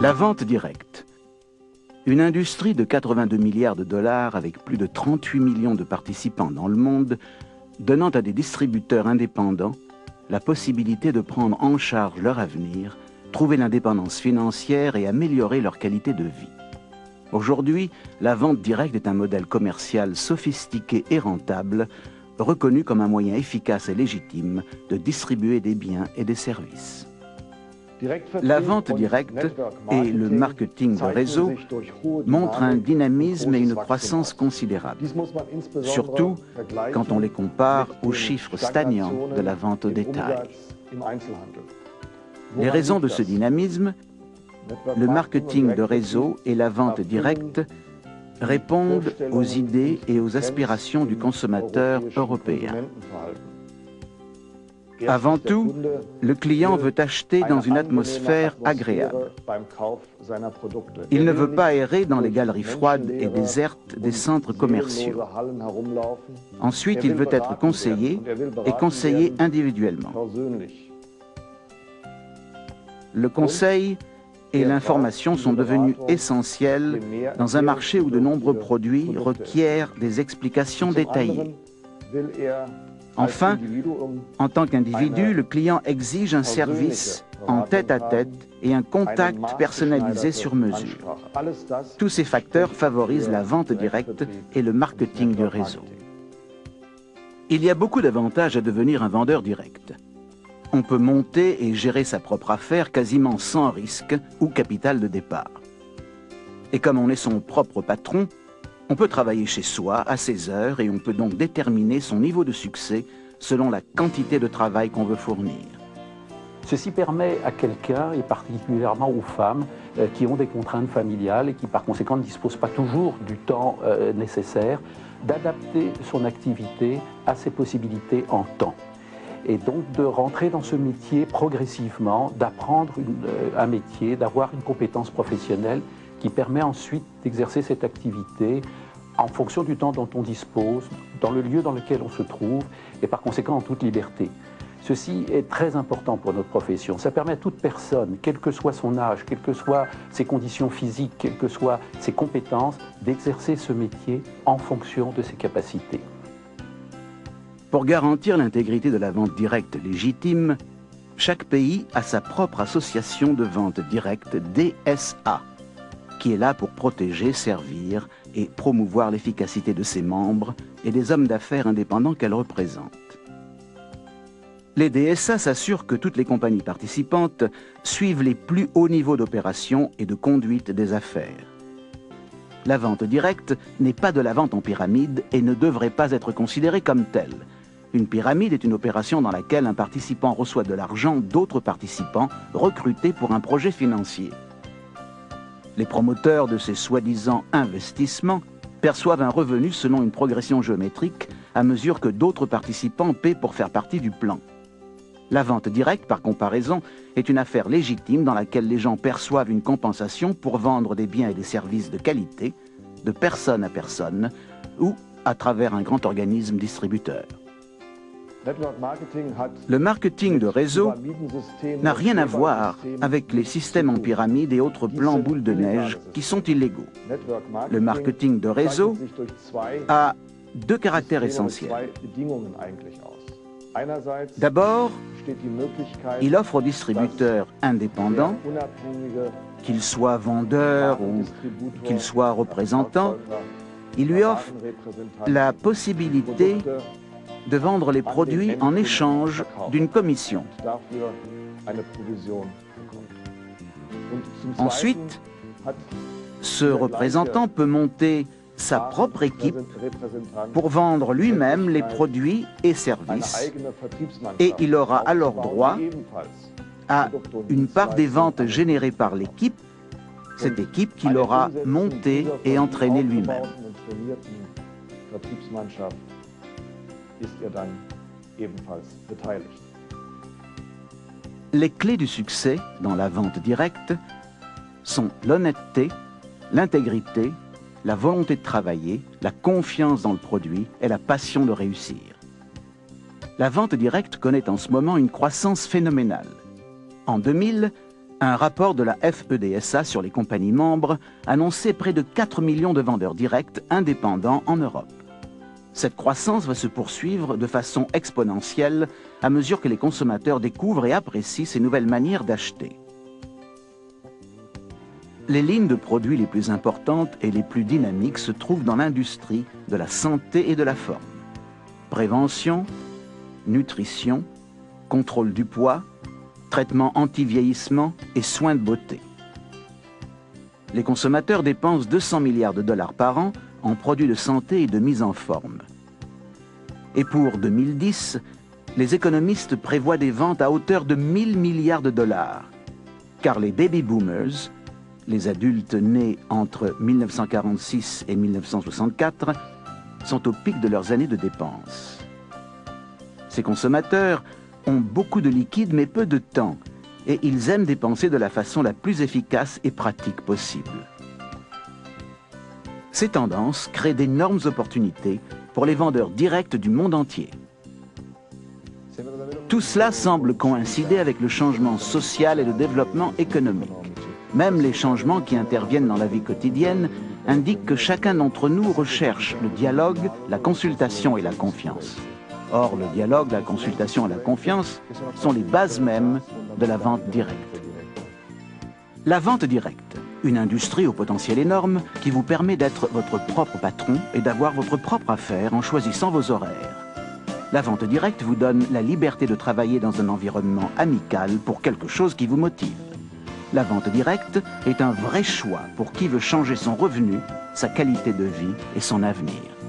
La vente directe. Une industrie de 82 milliards de dollars avec plus de 38 millions de participants dans le monde, donnant à des distributeurs indépendants la possibilité de prendre en charge leur avenir, trouver l'indépendance financière et améliorer leur qualité de vie. Aujourd'hui, la vente directe est un modèle commercial sophistiqué et rentable, reconnu comme un moyen efficace et légitime de distribuer des biens et des services. La vente directe et le marketing de réseau montrent un dynamisme et une croissance considérables, surtout quand on les compare aux chiffres stagnants de la vente au détail. Les raisons de ce dynamisme, le marketing de réseau et la vente directe répondent aux idées et aux aspirations du consommateur européen. Avant tout, le client veut acheter dans une atmosphère agréable. Il ne veut pas errer dans les galeries froides et désertes des centres commerciaux. Ensuite, il veut être conseillé et conseillé individuellement. Le conseil et l'information sont devenus essentiels dans un marché où de nombreux produits requièrent des explications détaillées. Enfin, en tant qu'individu, le client exige un service en tête-à-tête et un contact personnalisé sur mesure. Tous ces facteurs favorisent la vente directe et le marketing de réseau. Il y a beaucoup d'avantages à devenir un vendeur direct. On peut monter et gérer sa propre affaire quasiment sans risque ou capital de départ. Et comme on est son propre patron, on peut travailler chez soi à ses heures et on peut donc déterminer son niveau de succès selon la quantité de travail qu'on veut fournir. Ceci permet à quelqu'un, et particulièrement aux femmes, qui ont des contraintes familiales et qui par conséquent ne disposent pas toujours du temps nécessaire, d'adapter son activité à ses possibilités en temps. Et donc de rentrer dans ce métier progressivement, d'apprendre un métier, d'avoir une compétence professionnelle qui permet ensuite d'exercer cette activité en fonction du temps dont on dispose, dans le lieu dans lequel on se trouve et par conséquent en toute liberté. Ceci est très important pour notre profession. Ça permet à toute personne, quel que soit son âge, quelles que soient ses conditions physiques, quelles que soient ses compétences, d'exercer ce métier en fonction de ses capacités. Pour garantir l'intégrité de la vente directe légitime, chaque pays a sa propre association de vente directe DSA, qui est là pour protéger, servir et promouvoir l'efficacité de ses membres et des hommes d'affaires indépendants qu'elle représente. Les DSA s'assurent que toutes les compagnies participantes suivent les plus hauts niveaux d'opération et de conduite des affaires. La vente directe n'est pas de la vente en pyramide et ne devrait pas être considérée comme telle. Une pyramide est une opération dans laquelle un participant reçoit de l'argent d'autres participants recrutés pour un projet financier. Les promoteurs de ces soi-disant investissements perçoivent un revenu selon une progression géométrique à mesure que d'autres participants paient pour faire partie du plan. La vente directe, par comparaison, est une affaire légitime dans laquelle les gens perçoivent une compensation pour vendre des biens et des services de qualité, de personne à personne, ou à travers un grand organisme distributeur. Le marketing de réseau n'a rien à voir avec les systèmes en pyramide et autres plans boules de neige qui sont illégaux. Le marketing de réseau a deux caractères essentiels. D'abord, il offre aux distributeurs indépendants, qu'ils soient vendeurs ou qu'ils soient représentants, il lui offre la possibilité de vendre les produits en échange d'une commission. Ensuite, ce représentant peut monter sa propre équipe pour vendre lui-même les produits et services et il aura alors droit à une part des ventes générées par l'équipe, cette équipe qu'il aura montée et entraînée lui-même. Les clés du succès dans la vente directe sont l'honnêteté, l'intégrité, la volonté de travailler, la confiance dans le produit et la passion de réussir. La vente directe connaît en ce moment une croissance phénoménale. En 2000, Un rapport de la FEDSA sur les compagnies membres annonçait près de 4 millions de vendeurs directs indépendants en Europe. Cette croissance va se poursuivre de façon exponentielle à mesure que les consommateurs découvrent et apprécient ces nouvelles manières d'acheter. Les lignes de produits les plus importantes et les plus dynamiques se trouvent dans l'industrie de la santé et de la forme. Prévention, nutrition, contrôle du poids, traitement anti-vieillissement et soins de beauté. Les consommateurs dépensent 200 milliards de dollars par an en produits de santé et de mise en forme. Et pour 2010, les économistes prévoient des ventes à hauteur de 1000 milliards de dollars, car les baby boomers, les adultes nés entre 1946 et 1964, sont au pic de leurs années de dépenses. Ces consommateurs ont beaucoup de liquide mais peu de temps, et ils aiment dépenser de la façon la plus efficace et pratique possible. Ces tendances créent d'énormes opportunités pour les vendeurs directs du monde entier. Tout cela semble coïncider avec le changement social et le développement économique. Même les changements qui interviennent dans la vie quotidienne indiquent que chacun d'entre nous recherche le dialogue, la consultation et la confiance. Or, le dialogue, la consultation et la confiance sont les bases mêmes de la vente directe. La vente directe, une industrie au potentiel énorme qui vous permet d'être votre propre patron et d'avoir votre propre affaire en choisissant vos horaires. La vente directe vous donne la liberté de travailler dans un environnement amical pour quelque chose qui vous motive. La vente directe est un vrai choix pour qui veut changer son revenu, sa qualité de vie et son avenir.